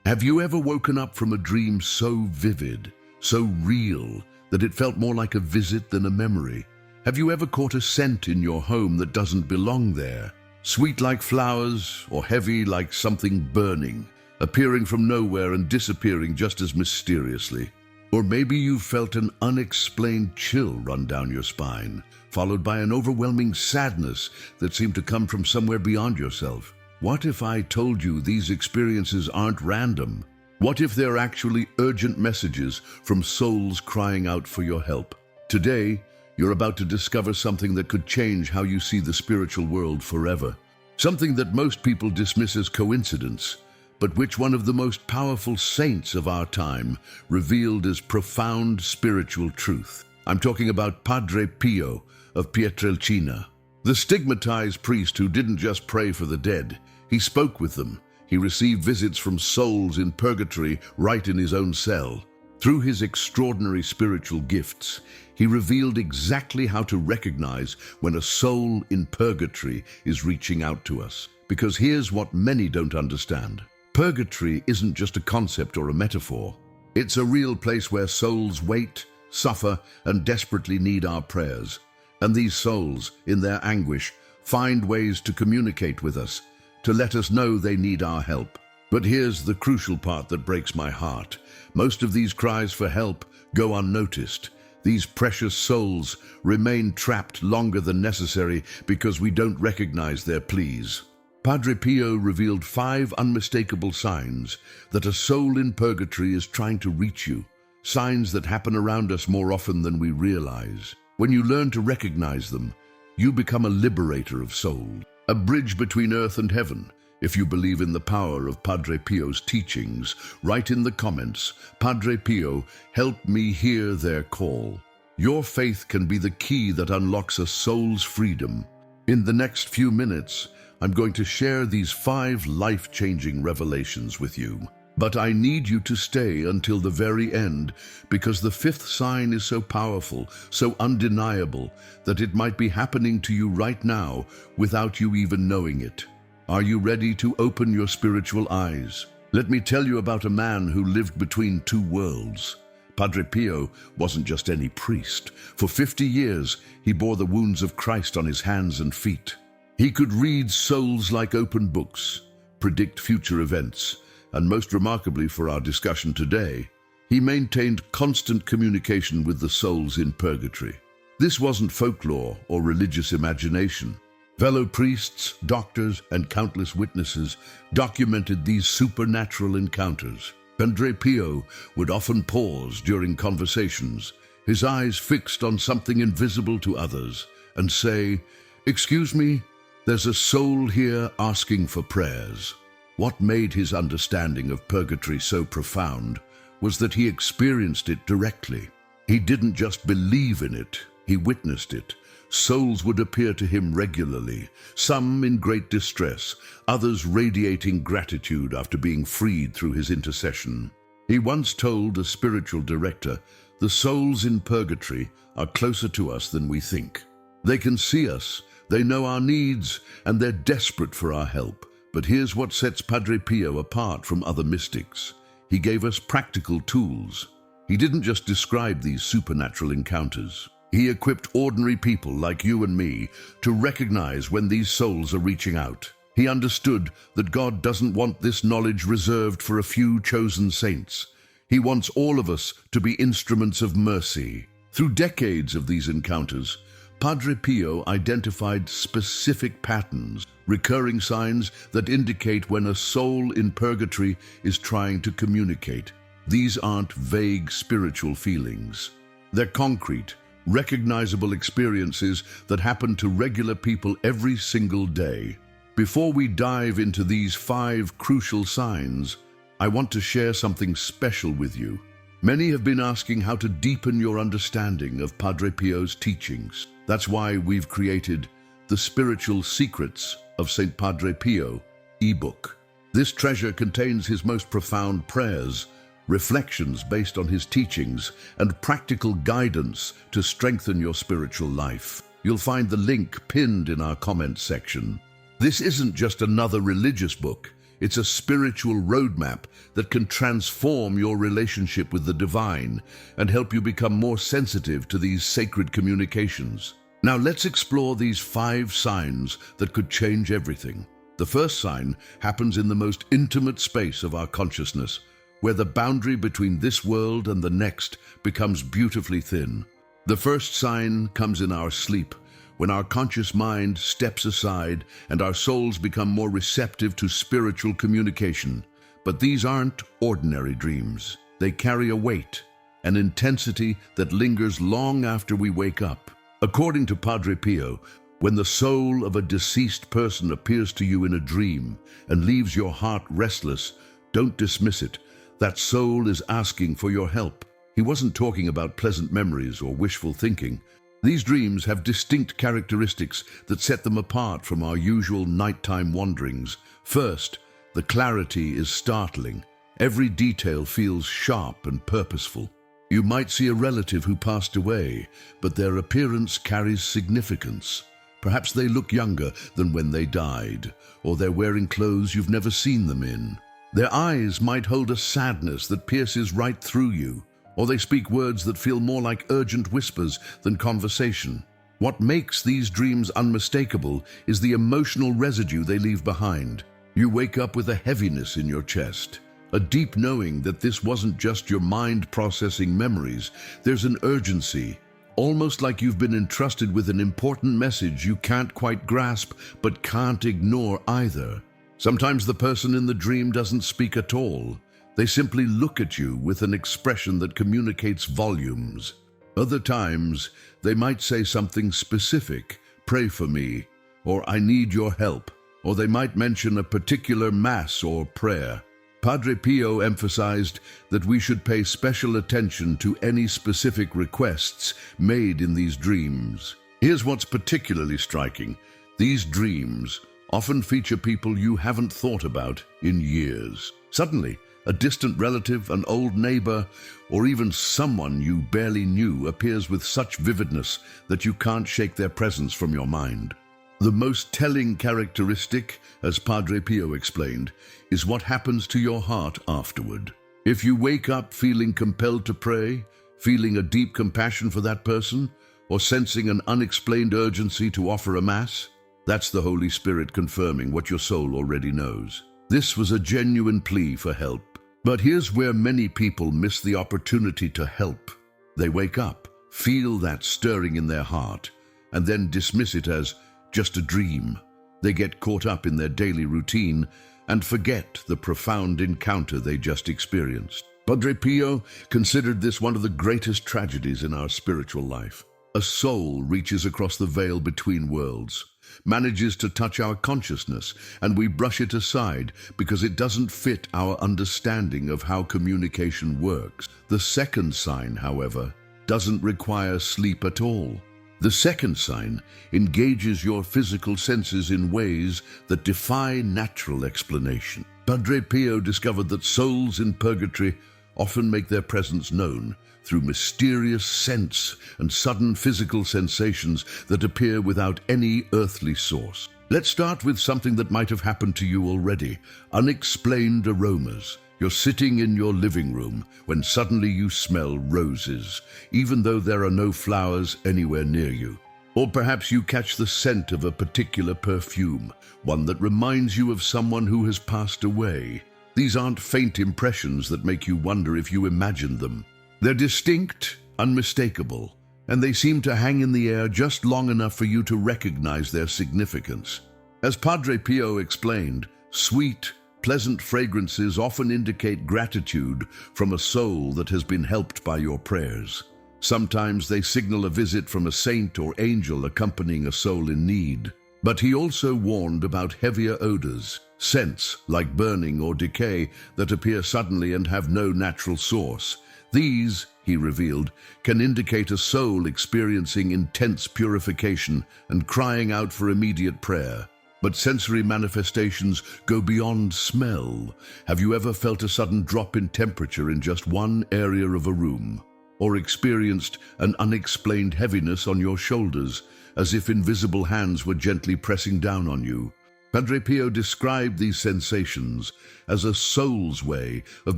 Have you ever woken up from a dream so vivid, so real, that it felt more like a visit than a memory? Have you ever caught a scent in your home that doesn't belong there? Sweet like flowers, or heavy like something burning, appearing from nowhere and disappearing just as mysteriously? Or maybe you've felt an unexplained chill run down your spine, followed by an overwhelming sadness that seemed to come from somewhere beyond yourself. What if I told you these experiences aren't random? What if they're actually urgent messages from souls crying out for your help? Today, you're about to discover something that could change how you see the spiritual world forever. Something that most people dismiss as coincidence, but which one of the most powerful saints of our time revealed as profound spiritual truth. I'm talking about Padre Pio of Pietrelcina, the stigmatized priest who didn't just pray for the dead. He spoke with them. He received visits from souls in purgatory right in his own cell. Through his extraordinary spiritual gifts, he revealed exactly how to recognize when a soul in purgatory is reaching out to us. Because here's what many don't understand. Purgatory isn't just a concept or a metaphor. It's a real place where souls wait, suffer, and desperately need our prayers. And these souls, in their anguish, find ways to communicate with us, to let us know they need our help. But here's the crucial part that breaks my heart. Most of these cries for help go unnoticed. These precious souls remain trapped longer than necessary because we don't recognize their pleas. Padre Pio revealed 5 unmistakable signs that a soul in purgatory is trying to reach you. Signs that happen around us more often than we realize. When you learn to recognize them, you become a liberator of souls, a bridge between earth and heaven. If you believe in the power of Padre Pio's teachings, write in the comments, Padre Pio, help me hear their call. Your faith can be the key that unlocks a soul's freedom. In the next few minutes, I'm going to share these 5 life-changing revelations with you. But I need you to stay until the very end, because the 5th sign is so powerful, so undeniable, that it might be happening to you right now without you even knowing it. Are you ready to open your spiritual eyes? Let me tell you about a man who lived between 2 worlds. Padre Pio wasn't just any priest. For 50 years, he bore the wounds of Christ on his hands and feet. He could read souls like open books, predict future events, and most remarkably for our discussion today, he maintained constant communication with the souls in purgatory. This wasn't folklore or religious imagination. Fellow priests, doctors, and countless witnesses documented these supernatural encounters. Padre Pio would often pause during conversations, his eyes fixed on something invisible to others, and say, "Excuse me, there's a soul here asking for prayers." What made his understanding of purgatory so profound was that he experienced it directly. He didn't just believe in it, he witnessed it. Souls would appear to him regularly, some in great distress, others radiating gratitude after being freed through his intercession. He once told a spiritual director, "The souls in purgatory are closer to us than we think. They can see us, they know our needs, and they're desperate for our help." But here's what sets Padre Pio apart from other mystics. He gave us practical tools. He didn't just describe these supernatural encounters. He equipped ordinary people like you and me to recognize when these souls are reaching out. He understood that God doesn't want this knowledge reserved for a few chosen saints. He wants all of us to be instruments of mercy. Through decades of these encounters, Padre Pio identified specific patterns, recurring signs that indicate when a soul in purgatory is trying to communicate. These aren't vague spiritual feelings. They're concrete, recognizable experiences that happen to regular people every single day. Before we dive into these 5 crucial signs, I want to share something special with you. Many have been asking how to deepen your understanding of Padre Pio's teachings. That's why we've created The Spiritual Secrets of St. Padre Pio ebook. This treasure contains his most profound prayers, reflections based on his teachings, and practical guidance to strengthen your spiritual life. You'll find the link pinned in our comments section. This isn't just another religious book. It's a spiritual roadmap that can transform your relationship with the divine and help you become more sensitive to these sacred communications. Now let's explore these 5 signs that could change everything. The first sign happens in the most intimate space of our consciousness, where the boundary between this world and the next becomes beautifully thin. The first sign comes in our sleep, when our conscious mind steps aside and our souls become more receptive to spiritual communication. But these aren't ordinary dreams. They carry a weight, an intensity that lingers long after we wake up. According to Padre Pio, when the soul of a deceased person appears to you in a dream and leaves your heart restless, don't dismiss it. That soul is asking for your help. He wasn't talking about pleasant memories or wishful thinking. These dreams have distinct characteristics that set them apart from our usual nighttime wanderings. First, the clarity is startling. Every detail feels sharp and purposeful. You might see a relative who passed away, but their appearance carries significance. Perhaps they look younger than when they died, or they're wearing clothes you've never seen them in. Their eyes might hold a sadness that pierces right through you, or they speak words that feel more like urgent whispers than conversation. What makes these dreams unmistakable is the emotional residue they leave behind. You wake up with a heaviness in your chest, a deep knowing that this wasn't just your mind processing memories. There's an urgency, almost like you've been entrusted with an important message you can't quite grasp but can't ignore either. Sometimes the person in the dream doesn't speak at all. They simply look at you with an expression that communicates volumes. Other times, they might say something specific, "Pray for me," or "I need your help," or they might mention a particular mass or prayer. Padre Pio emphasized that we should pay special attention to any specific requests made in these dreams. Here's what's particularly striking. These dreams often feature people you haven't thought about in years. Suddenly, a distant relative, an old neighbor, or even someone you barely knew appears with such vividness that you can't shake their presence from your mind. The most telling characteristic, as Padre Pio explained, is what happens to your heart afterward. If you wake up feeling compelled to pray, feeling a deep compassion for that person, or sensing an unexplained urgency to offer a mass, that's the Holy Spirit confirming what your soul already knows. This was a genuine plea for help. But here's where many people miss the opportunity to help. They wake up, feel that stirring in their heart, and then dismiss it as just a dream. They get caught up in their daily routine and forget the profound encounter they just experienced. Padre Pio considered this one of the greatest tragedies in our spiritual life. A soul reaches across the veil between worlds, manages to touch our consciousness, and we brush it aside because it doesn't fit our understanding of how communication works. The second sign, however, doesn't require sleep at all. The second sign engages your physical senses in ways that defy natural explanation. Padre Pio discovered that souls in purgatory often make their presence known through mysterious sense and sudden physical sensations that appear without any earthly source. Let's start with something that might have happened to you already: unexplained aromas. You're sitting in your living room when suddenly you smell roses, even though there are no flowers anywhere near you. Or perhaps you catch the scent of a particular perfume, one that reminds you of someone who has passed away. These aren't faint impressions that make you wonder if you imagined them. They're distinct, unmistakable, and they seem to hang in the air just long enough for you to recognize their significance. As Padre Pio explained, sweet, pleasant fragrances often indicate gratitude from a soul that has been helped by your prayers. Sometimes they signal a visit from a saint or angel accompanying a soul in need. But he also warned about heavier odors, scents like burning or decay that appear suddenly and have no natural source. These, he revealed, can indicate a soul experiencing intense purification and crying out for immediate prayer. But sensory manifestations go beyond smell. Have you ever felt a sudden drop in temperature in just one area of a room? Or experienced an unexplained heaviness on your shoulders, as if invisible hands were gently pressing down on you? Padre Pio described these sensations as a soul's way of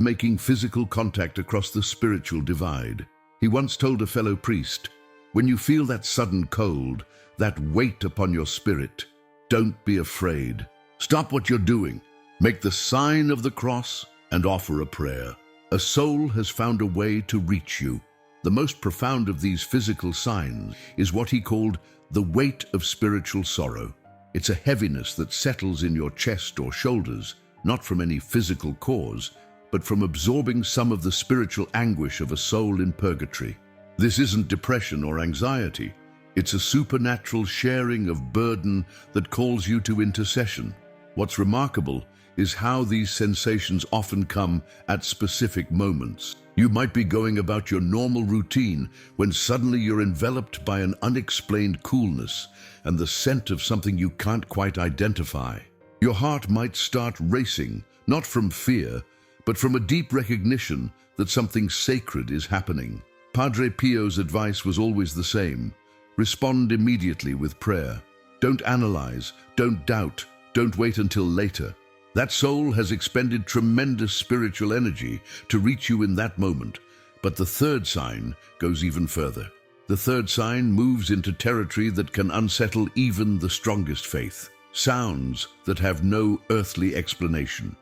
making physical contact across the spiritual divide. He once told a fellow priest, "When you feel that sudden cold, that weight upon your spirit, don't be afraid. Stop what you're doing. Make the sign of the cross and offer a prayer. A soul has found a way to reach you." The most profound of these physical signs is what he called the weight of spiritual sorrow. It's a heaviness that settles in your chest or shoulders, not from any physical cause, but from absorbing some of the spiritual anguish of a soul in purgatory. This isn't depression or anxiety. It's a supernatural sharing of burden that calls you to intercession. What's remarkable is how these sensations often come at specific moments. You might be going about your normal routine when suddenly you're enveloped by an unexplained coolness and the scent of something you can't quite identify. Your heart might start racing, not from fear, but from a deep recognition that something sacred is happening. Padre Pio's advice was always the same. Respond immediately with prayer. Don't analyze, don't doubt, don't wait until later. That soul has expended tremendous spiritual energy to reach you in that moment. But the third sign goes even further. The third sign moves into territory that can unsettle even the strongest faith. Sounds that have no earthly explanation.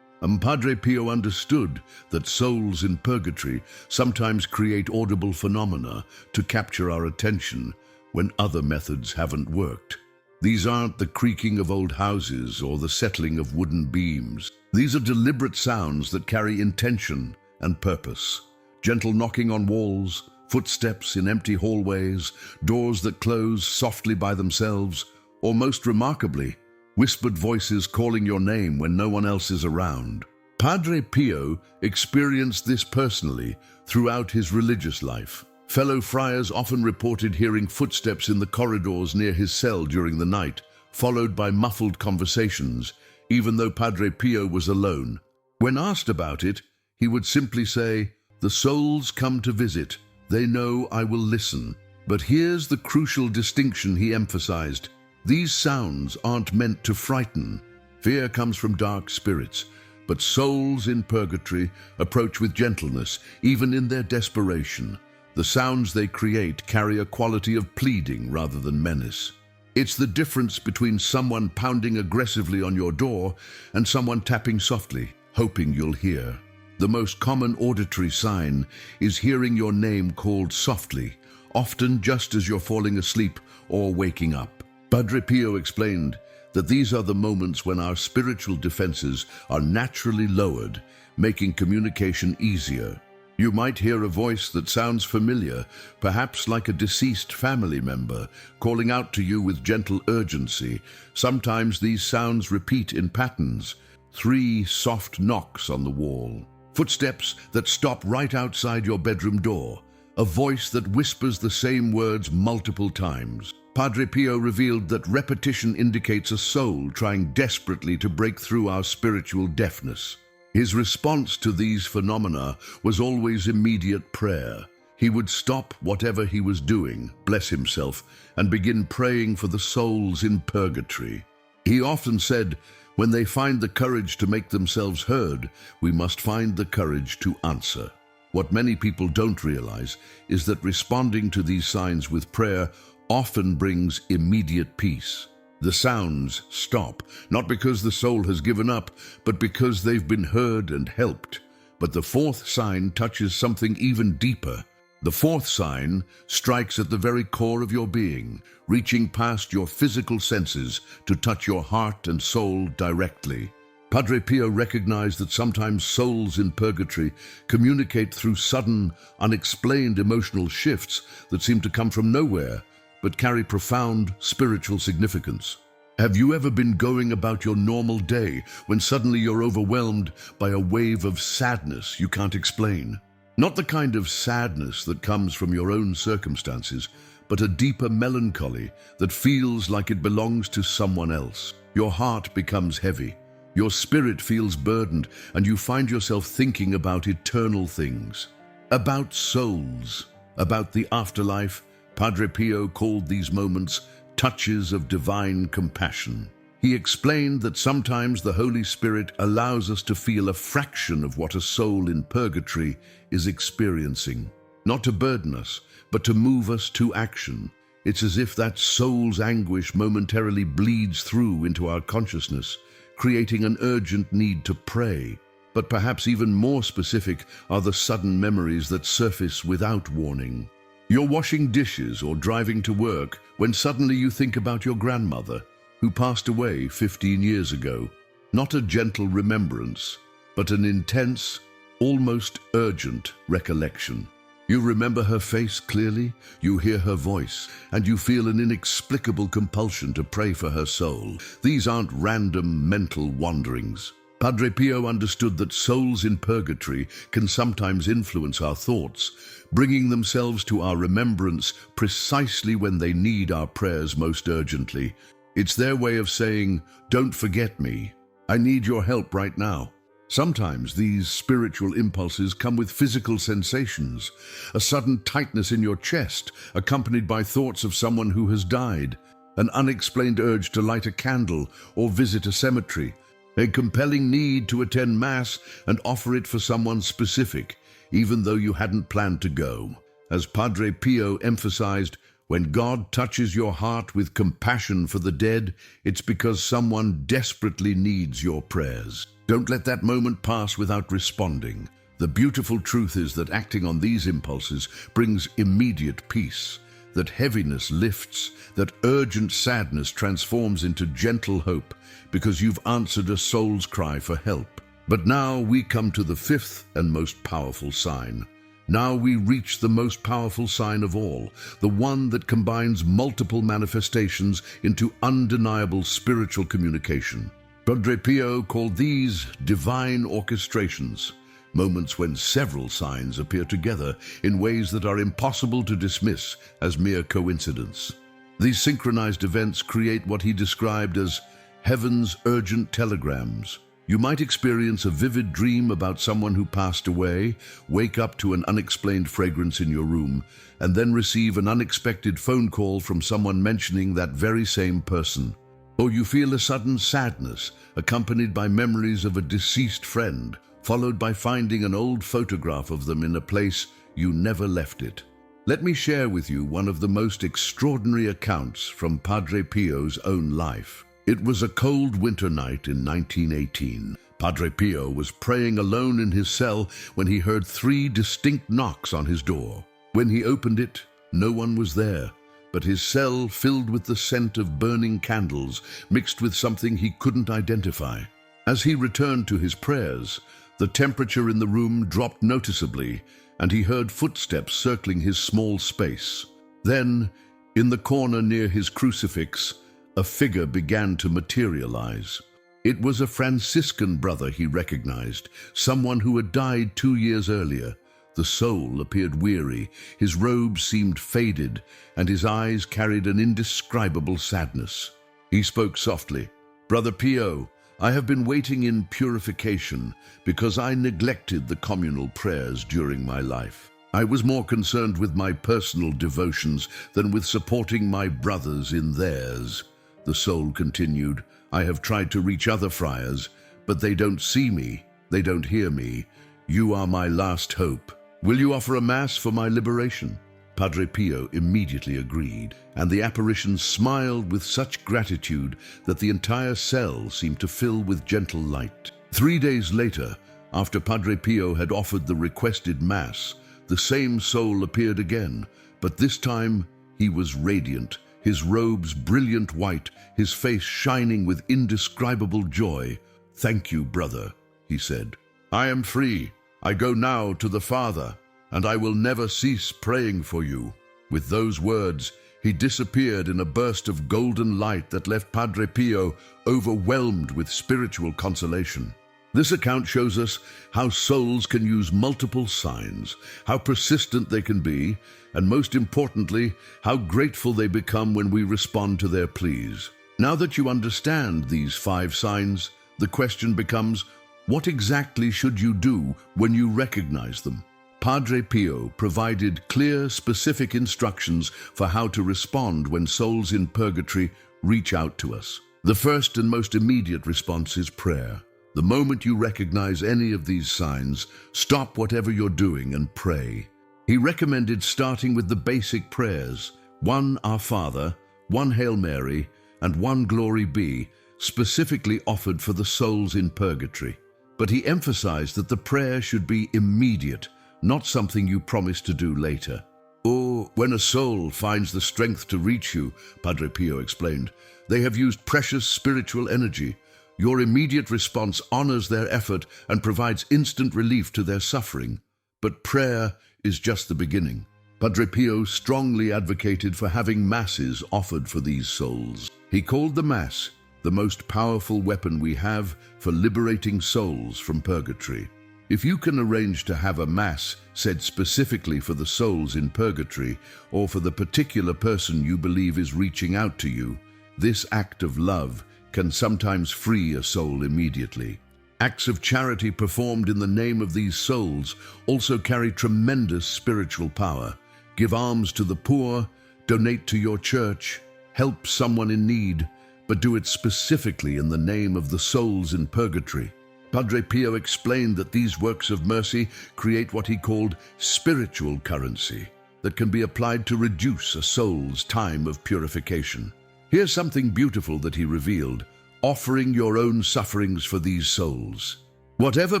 Padre Pio understood that souls in purgatory sometimes create audible phenomena to capture our attention when other methods haven't worked. These aren't the creaking of old houses or the settling of wooden beams. These are deliberate sounds that carry intention and purpose. Gentle knocking on walls, footsteps in empty hallways, doors that close softly by themselves, or most remarkably, whispered voices calling your name when no one else is around. Padre Pio experienced this personally throughout his religious life. Fellow friars often reported hearing footsteps in the corridors near his cell during the night, followed by muffled conversations, even though Padre Pio was alone. When asked about it, he would simply say, "The souls come to visit. They know I will listen." But here's the crucial distinction he emphasized. These sounds aren't meant to frighten. Fear comes from dark spirits, but souls in purgatory approach with gentleness, even in their desperation. The sounds they create carry a quality of pleading rather than menace. It's the difference between someone pounding aggressively on your door and someone tapping softly, hoping you'll hear. The most common auditory sign is hearing your name called softly, often just as you're falling asleep or waking up. Padre Pio explained that these are the moments when our spiritual defenses are naturally lowered, making communication easier. You might hear a voice that sounds familiar, perhaps like a deceased family member, calling out to you with gentle urgency. Sometimes these sounds repeat in patterns. 3 soft knocks on the wall. Footsteps that stop right outside your bedroom door. A voice that whispers the same words multiple times. Padre Pio revealed that repetition indicates a soul trying desperately to break through our spiritual deafness. His response to these phenomena was always immediate prayer. He would stop whatever he was doing, bless himself, and begin praying for the souls in purgatory. He often said, when they find the courage to make themselves heard, we must find the courage to answer. What many people don't realize is that responding to these signs with prayer often brings immediate peace. The sounds stop, not because the soul has given up, but because they've been heard and helped. But the fourth sign touches something even deeper. The fourth sign strikes at the very core of your being, reaching past your physical senses to touch your heart and soul directly. Padre Pio recognized that sometimes souls in purgatory communicate through sudden, unexplained emotional shifts that seem to come from nowhere, but carry profound spiritual significance. Have you ever been going about your normal day when suddenly you're overwhelmed by a wave of sadness you can't explain? Not the kind of sadness that comes from your own circumstances, but a deeper melancholy that feels like it belongs to someone else. Your heart becomes heavy, your spirit feels burdened, and you find yourself thinking about eternal things, about souls, about the afterlife. Padre Pio called these moments touches of divine compassion. He explained that sometimes the Holy Spirit allows us to feel a fraction of what a soul in purgatory is experiencing, not to burden us, but to move us to action. It's as if that soul's anguish momentarily bleeds through into our consciousness, creating an urgent need to pray. But perhaps even more specific are the sudden memories that surface without warning. You're washing dishes or driving to work when suddenly you think about your grandmother, who passed away 15 years ago. Not a gentle remembrance, but an intense, almost urgent recollection. You remember her face clearly, you hear her voice, and you feel an inexplicable compulsion to pray for her soul. These aren't random mental wanderings. Padre Pio understood that souls in purgatory can sometimes influence our thoughts, bringing themselves to our remembrance precisely when they need our prayers most urgently. It's their way of saying, "Don't forget me. I need your help right now." Sometimes these spiritual impulses come with physical sensations, a sudden tightness in your chest, accompanied by thoughts of someone who has died, an unexplained urge to light a candle or visit a cemetery, a compelling need to attend Mass and offer it for someone specific, even though you hadn't planned to go. As Padre Pio emphasized, when God touches your heart with compassion for the dead, it's because someone desperately needs your prayers. Don't let that moment pass without responding. The beautiful truth is that acting on these impulses brings immediate peace, that heaviness lifts, that urgent sadness transforms into gentle hope, because you've answered a soul's cry for help. But now we come to the fifth and most powerful sign. Now we reach the most powerful sign of all, the one that combines multiple manifestations into undeniable spiritual communication. Padre Pio called these divine orchestrations, moments when several signs appear together in ways that are impossible to dismiss as mere coincidence. These synchronized events create what he described as heaven's urgent telegrams. You might experience a vivid dream about someone who passed away, wake up to an unexplained fragrance in your room, and then receive an unexpected phone call from someone mentioning that very same person. Or you feel a sudden sadness, accompanied by memories of a deceased friend, followed by finding an old photograph of them in a place you never left it. Let me share with you one of the most extraordinary accounts from Padre Pio's own life. It was a cold winter night in 1918. Padre Pio was praying alone in his cell when he heard 3 distinct knocks on his door. When he opened it, no one was there, but his cell filled with the scent of burning candles mixed with something he couldn't identify. As he returned to his prayers, the temperature in the room dropped noticeably, and he heard footsteps circling his small space. Then, in the corner near his crucifix, a figure began to materialize. It was a Franciscan brother he recognized, someone who had died 2 years earlier. The soul appeared weary, his robes seemed faded, and his eyes carried an indescribable sadness. He spoke softly. "Brother Pio, I have been waiting in purification because I neglected the communal prayers during my life. I was more concerned with my personal devotions than with supporting my brothers in theirs." The soul continued, "I have tried to reach other friars, but they don't see me, they don't hear me. You are my last hope. Will you offer a Mass for my liberation?" Padre Pio immediately agreed, and the apparition smiled with such gratitude that the entire cell seemed to fill with gentle light. 3 days later, after Padre Pio had offered the requested Mass, the same soul appeared again, but this time he was radiant, his robes brilliant white, his face shining with indescribable joy. "Thank you, brother," he said. "I am free. I go now to the Father, and I will never cease praying for you." With those words, he disappeared in a burst of golden light that left Padre Pio overwhelmed with spiritual consolation. This account shows us how souls can use multiple signs, how persistent they can be, and most importantly, how grateful they become when we respond to their pleas. Now that you understand these 5 signs, the question becomes, what exactly should you do when you recognize them? Padre Pio provided clear, specific instructions for how to respond when souls in purgatory reach out to us. The first and most immediate response is prayer. The moment you recognize any of these signs, stop whatever you're doing and pray. He recommended starting with the basic prayers, one Our Father, one Hail Mary, and one Glory Be, specifically offered for the souls in purgatory. But he emphasized that the prayer should be immediate, not something you promise to do later. Or when a soul finds the strength to reach you, Padre Pio explained, they have used precious spiritual energy. Your immediate response honors their effort and provides instant relief to their suffering. But prayer is just the beginning. Padre Pio strongly advocated for having masses offered for these souls. He called the Mass the most powerful weapon we have for liberating souls from purgatory. If you can arrange to have a Mass said specifically for the souls in purgatory or for the particular person you believe is reaching out to you, this act of love can sometimes free a soul immediately. Acts of charity performed in the name of these souls also carry tremendous spiritual power. Give alms to the poor, donate to your church, help someone in need, but do it specifically in the name of the souls in purgatory. Padre Pio explained that these works of mercy create what he called spiritual currency that can be applied to reduce a soul's time of purification. Here's something beautiful that he revealed: offering your own sufferings for these souls. Whatever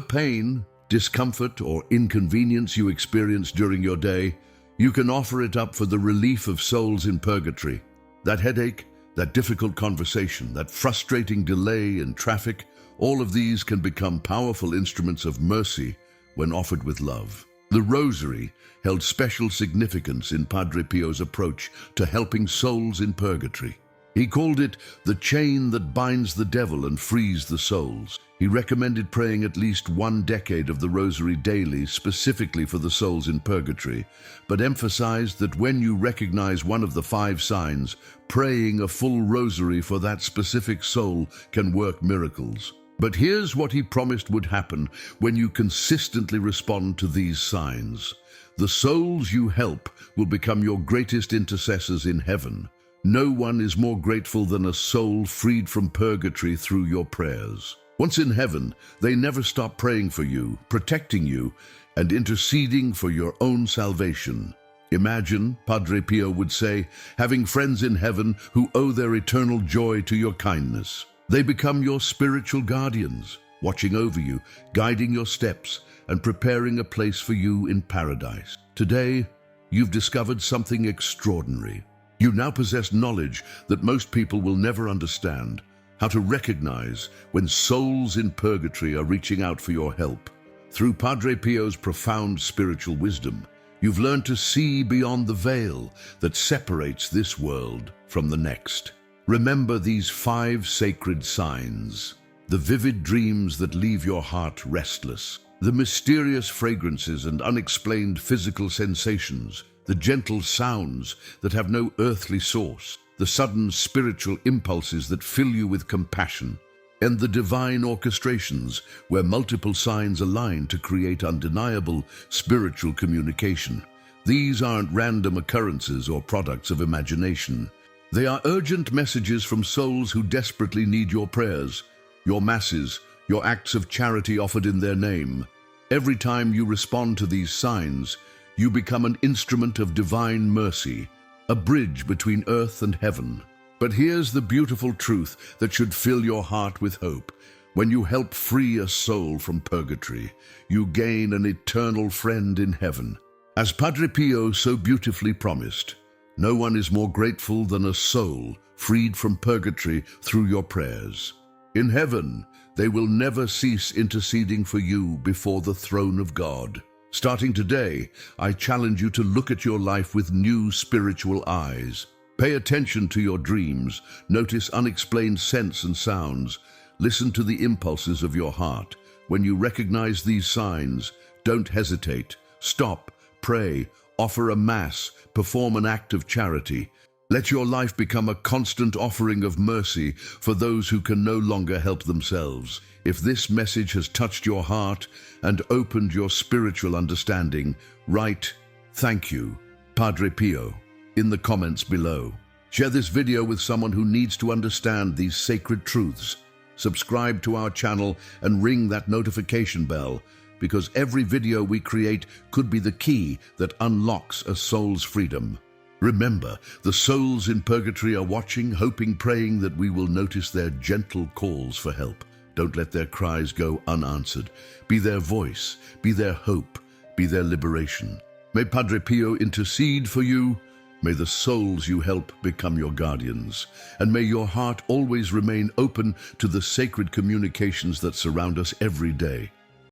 pain, discomfort, or inconvenience you experience during your day, you can offer it up for the relief of souls in purgatory. That headache, that difficult conversation, that frustrating delay in traffic, all of these can become powerful instruments of mercy when offered with love. The Rosary held special significance in Padre Pio's approach to helping souls in purgatory. He called it the chain that binds the devil and frees the souls. He recommended praying at least 1 decade of the Rosary daily specifically for the souls in purgatory, but emphasized that when you recognize one of the 5 signs, praying a full Rosary for that specific soul can work miracles. But here's what he promised would happen when you consistently respond to these signs. The souls you help will become your greatest intercessors in heaven. No one is more grateful than a soul freed from purgatory through your prayers. Once in heaven, they never stop praying for you, protecting you, and interceding for your own salvation. Imagine, Padre Pio would say, having friends in heaven who owe their eternal joy to your kindness. They become your spiritual guardians, watching over you, guiding your steps, and preparing a place for you in paradise. Today, you've discovered something extraordinary. You now possess knowledge that most people will never understand: how to recognize when souls in purgatory are reaching out for your help. Through Padre Pio's profound spiritual wisdom, you've learned to see beyond the veil that separates this world from the next. Remember these 5 sacred signs: the vivid dreams that leave your heart restless, the mysterious fragrances and unexplained physical sensations, the gentle sounds that have no earthly source, the sudden spiritual impulses that fill you with compassion, and the divine orchestrations where multiple signs align to create undeniable spiritual communication. These aren't random occurrences or products of imagination. They are urgent messages from souls who desperately need your prayers, your masses, your acts of charity offered in their name. Every time you respond to these signs, you become an instrument of divine mercy, a bridge between earth and heaven. But here's the beautiful truth that should fill your heart with hope. When you help free a soul from purgatory, you gain an eternal friend in heaven. As Padre Pio so beautifully promised, no one is more grateful than a soul freed from purgatory through your prayers. In heaven, they will never cease interceding for you before the throne of God. Starting today, I challenge you to look at your life with new spiritual eyes. Pay attention to your dreams, notice unexplained scents and sounds, listen to the impulses of your heart. When you recognize these signs, don't hesitate. Stop, pray, offer a mass, perform an act of charity. Let your life become a constant offering of mercy for those who can no longer help themselves. If this message has touched your heart and opened your spiritual understanding, write "Thank you, Padre Pio" in the comments below. Share this video with someone who needs to understand these sacred truths. Subscribe to our channel and ring that notification bell, because every video we create could be the key that unlocks a soul's freedom. Remember, the souls in purgatory are watching, hoping, praying that we will notice their gentle calls for help. Don't let their cries go unanswered. Be their voice, be their hope, be their liberation. May Padre Pio intercede for you. May the souls you help become your guardians. And may your heart always remain open to the sacred communications that surround us every day.